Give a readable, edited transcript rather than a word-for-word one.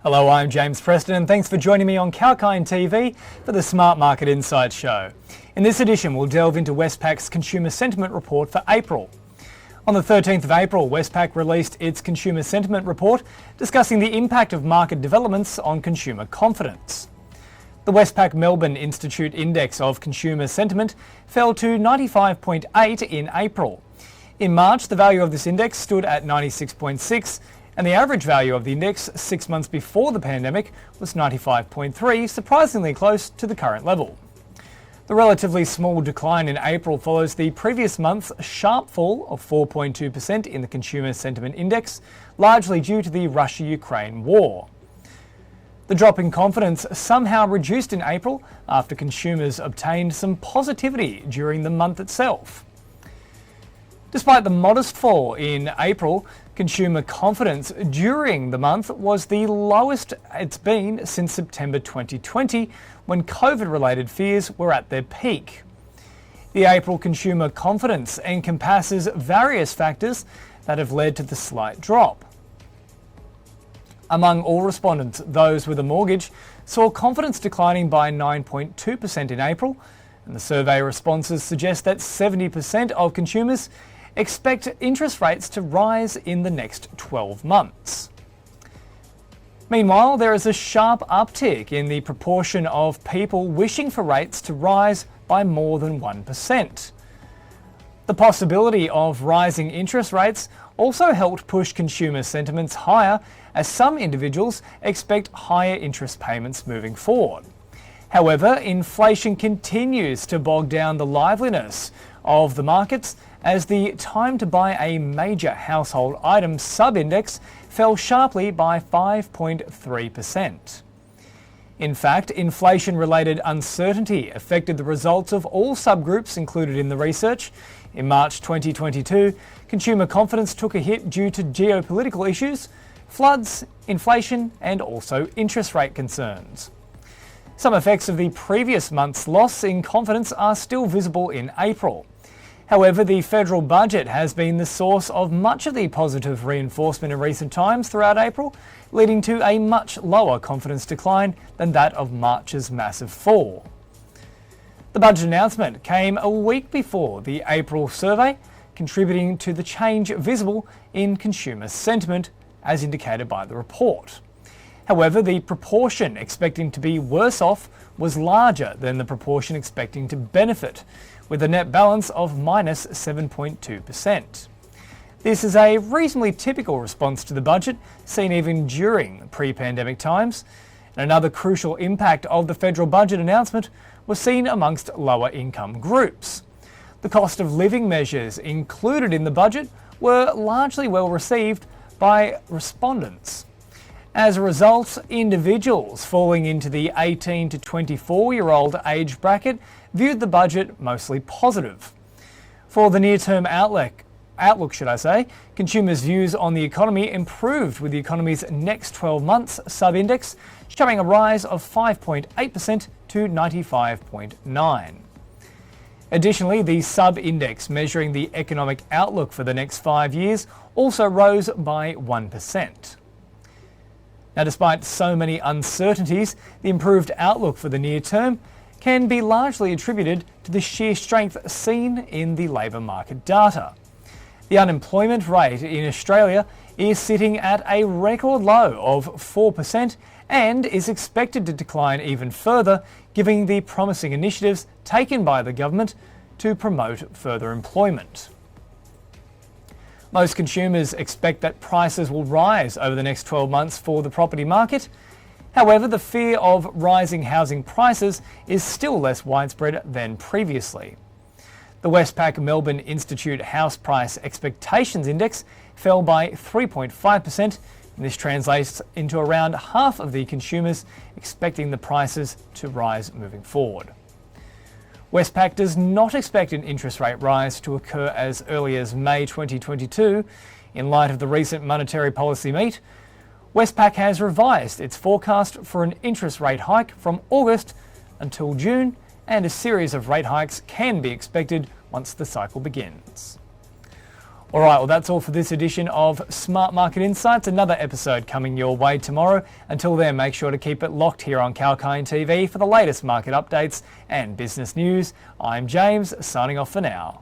Hello, I'm James Preston and thanks for joining me on Kalkine TV for the Smart Market Insights show. In this edition, we'll delve into Westpac's Consumer Sentiment Report for April. On the 13th of April, Westpac released its Consumer Sentiment Report discussing the impact of market developments on consumer confidence. The Westpac-Melbourne Institute Index of Consumer Sentiment fell to 95.8 in April. In March, the value of this index stood at 96.6, and the average value of the index 6 months before the pandemic was 95.3, surprisingly close to the current level. The relatively small decline in April follows the previous month's sharp fall of 4.2% in the Consumer Sentiment Index, largely due to the Russia-Ukraine war. The drop in confidence somehow reduced in April after consumers obtained some positivity during the month itself. Despite the modest fall in April, consumer confidence during the month was the lowest it's been since September 2020, when COVID-related fears were at their peak. The April consumer confidence encompasses various factors that have led to the slight drop. Among all respondents, those with a mortgage saw confidence declining by 9.2% in April, and the survey responses suggest that 70% of consumers expect interest rates to rise in the next 12 months. Meanwhile, there is a sharp uptick in the proportion of people wishing for rates to rise by more than 1%. The possibility of rising interest rates also helped push consumer sentiments higher, as some individuals expect higher interest payments moving forward. However, inflation continues to bog down the liveliness of the markets, as the time to buy a major household item sub-index fell sharply by 5.3%. In fact, inflation-related uncertainty affected the results of all subgroups included in the research. In March 2022, consumer confidence took a hit due to geopolitical issues, floods, inflation, and also interest rate concerns. Some effects of the previous month's loss in confidence are still visible in April. However, the federal budget has been the source of much of the positive reinforcement in recent times throughout April, leading to a much lower confidence decline than that of March's massive fall. The budget announcement came a week before the April survey, contributing to the change visible in consumer sentiment, as indicated by the report. However, the proportion expecting to be worse off was larger than the proportion expecting to benefit, with a net balance of minus 7.2%. This is a reasonably typical response to the budget, seen even during pre-pandemic times. And another crucial impact of the federal budget announcement was seen amongst lower income groups. The cost of living measures included in the budget were largely well received by respondents. As a result, individuals falling into the 18 to 24-year-old age bracket viewed the budget mostly positive. For the near-term outlook, consumers' views on the economy improved, with the economy's next 12 months sub-index showing a rise of 5.8% to 95.9. Additionally, the sub-index measuring the economic outlook for the next 5 years also rose by 1%. Now, despite so many uncertainties, the improved outlook for the near term can be largely attributed to the sheer strength seen in the labour market data. The unemployment rate in Australia is sitting at a record low of 4% and is expected to decline even further, given the promising initiatives taken by the government to promote further employment. Most consumers expect that prices will rise over the next 12 months for the property market. However, the fear of rising housing prices is still less widespread than previously. The Westpac-Melbourne Institute House Price Expectations Index fell by 3.5%, and this translates into around half of the consumers expecting the prices to rise moving forward. Westpac does not expect an interest rate rise to occur as early as May 2022. In light of the recent monetary policy meet, Westpac has revised its forecast for an interest rate hike from August until June, and a series of rate hikes can be expected once the cycle begins. All right, well, that's all for this edition of Smart Market Insights. Another episode coming your way tomorrow. Until then, make sure to keep it locked here on Kalkine TV for the latest market updates and business news. I'm James, signing off for now.